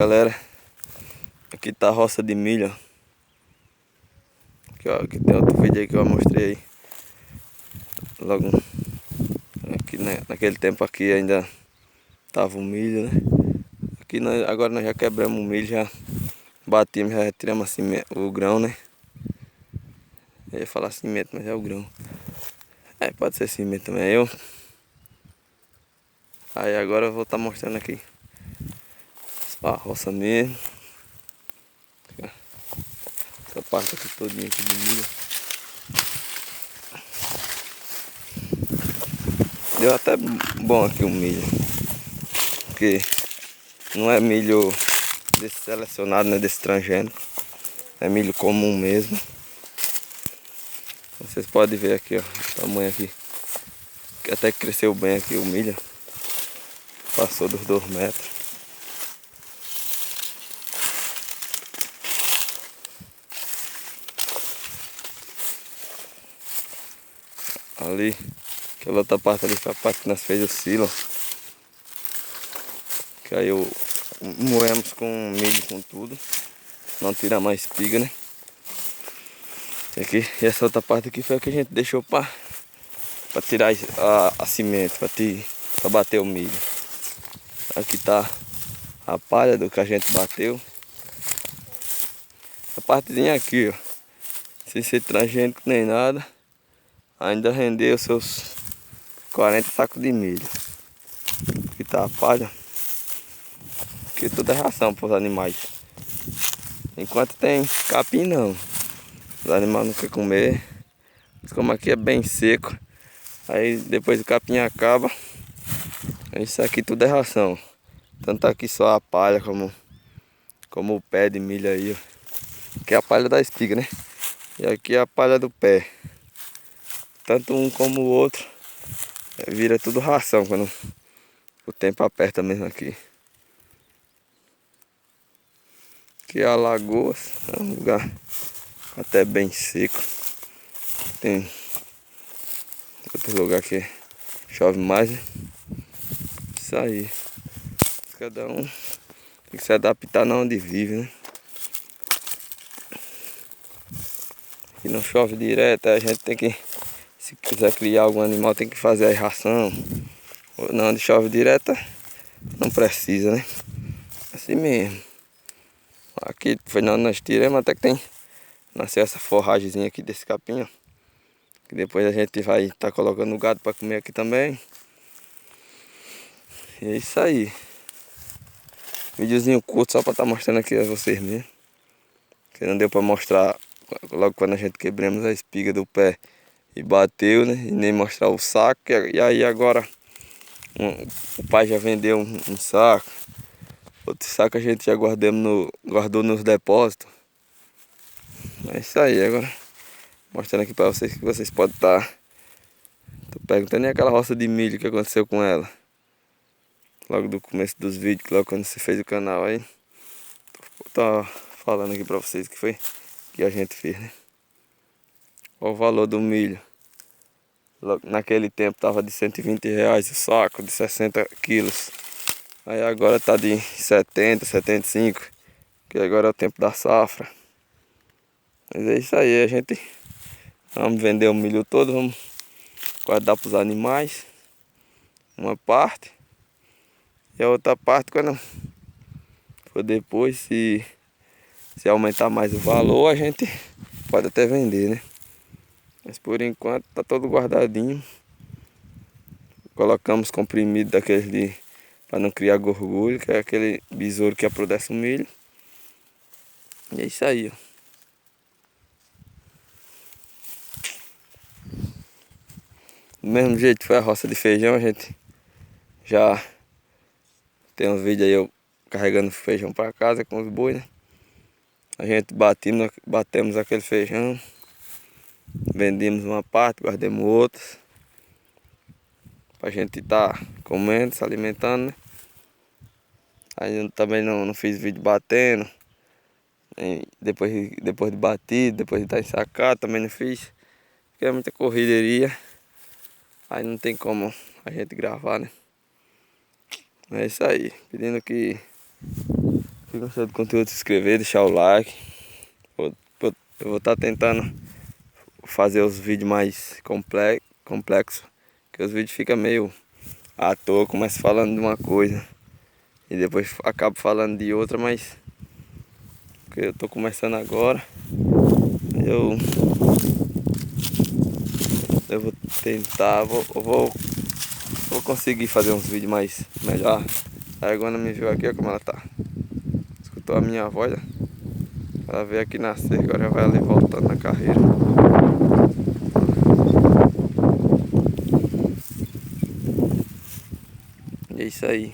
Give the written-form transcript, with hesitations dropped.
Galera, aqui tá a roça de milho, ó. Aqui, ó, aqui tem outro vídeo aí que eu mostrei aí. Logo aqui, né, naquele tempo aqui ainda tava o milho, né? Aqui agora nós já quebramos o milho, já batimos, já retiramos assim, o grão, né? Eu ia falar cimento, mas é o grão. É, pode ser cimento também. Aí agora eu vou estar mostrando aqui a roça mesmo. Essa parte aqui todinha aqui de milho. Deu até bom aqui o milho, porque não é milho desse selecionado, né, desse transgênico. É milho comum mesmo. Vocês podem ver aqui, ó, o tamanho aqui. Até que cresceu bem aqui o milho. Passou dos 2 metros. Ali, aquela outra parte ali foi a parte que nós fez o silo. Que aí moemos com milho, com tudo. Não tirar mais espiga, né? E essa outra parte aqui foi a que a gente deixou para tirar a semente, para bater o milho. Aqui tá a palha do que a gente bateu. A partezinha aqui, ó, sem ser transgênico nem nada, ainda rendeu seus 40 sacos de milho. Aqui tá a palha. Aqui tudo é ração para os animais. Enquanto tem capim não. Os animais não querem comer. Mas como aqui é bem seco, aí depois o capim acaba. Isso aqui tudo é ração. Tanto aqui só a palha como o pé de milho aí, ó. Que é a palha da espiga, né? E aqui é a palha do pé. Tanto um como o outro vira tudo ração quando o tempo aperta mesmo aqui. Aqui é a Lagoas, é um lugar até bem seco. Tem outro lugar que chove mais, né? Isso aí. Cada um tem que se adaptar na onde vive, né? Aqui não chove direto, a gente tem que, se quiser criar algum animal, tem que fazer a ração. Não, onde chove direto, não precisa, né? Assim mesmo. Aqui foi onde nós tiramos, até que nasceu essa forragemzinha aqui desse capim, ó. Que depois a gente vai estar colocando o gado para comer aqui também. E é isso aí. Videozinho curto só para estar mostrando aqui a vocês mesmo. Que não deu para mostrar logo quando a gente quebramos a espiga do pé e bateu, né? E nem mostrar o saco. E aí agora o pai já vendeu um saco. Outro saco a gente já guardou nos depósitos. É isso aí, agora mostrando aqui para vocês que vocês podem estar. Tô perguntando nem aquela roça de milho que aconteceu com ela. Logo do começo dos vídeos, logo quando você fez o canal aí. Tô falando aqui pra vocês que foi que a gente fez, né? Olha o valor do milho. Logo, naquele tempo tava de R$ 120 o saco, de 60 quilos. Aí agora tá de 70, 75. Que agora é o tempo da safra. Mas é isso aí, a gente vamos vender o milho todo, vamos guardar para os animais. Uma parte. E a outra parte quando for depois, se aumentar mais o valor, a gente pode até vender, né? Mas por enquanto tá todo guardadinho. Colocamos comprimido daqueles de para não criar gorgulho, que é aquele besouro que apodrece o milho. E é isso aí, ó. Do mesmo jeito que foi a roça de feijão, a gente já tem um vídeo aí eu carregando feijão para casa com os bois, né? A gente batemos aquele feijão, vendemos uma parte, guardamos outras, pra gente estar comendo, se alimentando, né? Aí eu também não fiz vídeo batendo, depois de batido, depois de estar ensacado, também não fiz, porque é muita correria, aí não tem como a gente gravar, né? É isso aí, pedindo que Se gostou do conteúdo, se inscrever, deixar o like. Eu vou estar tentando fazer os vídeos mais complexos. Que os vídeos ficam meio à toa, começo falando de uma coisa e depois acabo falando de outra, mas porque eu tô começando agora. Eu vou tentar, vou conseguir fazer uns vídeos mais melhor. A Argona me viu aqui, olha como ela tá. Escutou a minha voz, ó. Ela veio aqui nascer, agora já vai ali voltando na carreira. E é isso aí.